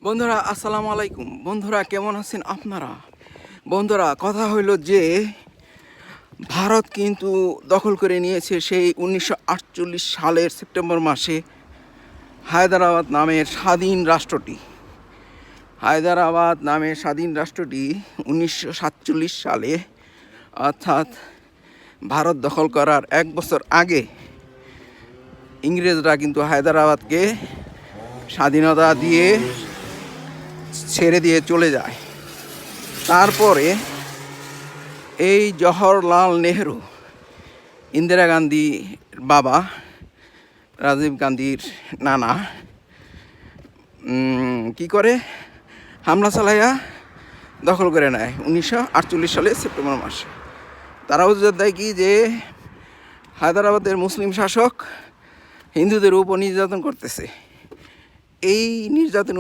বন্ধুরা আসসালামু আলাইকুম। বন্ধুরা কেমন আছেন আপনারা? বন্ধুরা কথা হইল যে ভারত কিন্তু দখল করে নিয়েছে সেই 1948 সালের সেপ্টেম্বর মাসে হায়দ্রাবাদ নামের স্বাধীন রাষ্ট্রটি। হায়দ্রাবাদ নামের স্বাধীন রাষ্ট্রটি 1947 সালে অর্থাৎ ভারত দখল করার 1 বছর আগে ইংরেজরা কিন্তু হায়দ্রাবাদকে স্বাধীনতা দিয়ে ছেড়ে দিয়ে চলে যায়। তারপরে এই জওহরলাল নেহরু, ইন্দিরা গান্ধীর বাবা, রাজীব গান্ধীর নানা কি করে হামলা চালাইয়া দখল করে নেয় 1948 সালের সেপ্টেম্বর মাসে। তারা অভিযোগ দেয় কি যে হায়দ্রাবাদের মুসলিম শাসক হিন্দুদের উপর নির্যাতন করতেছে। এই নির্যাতন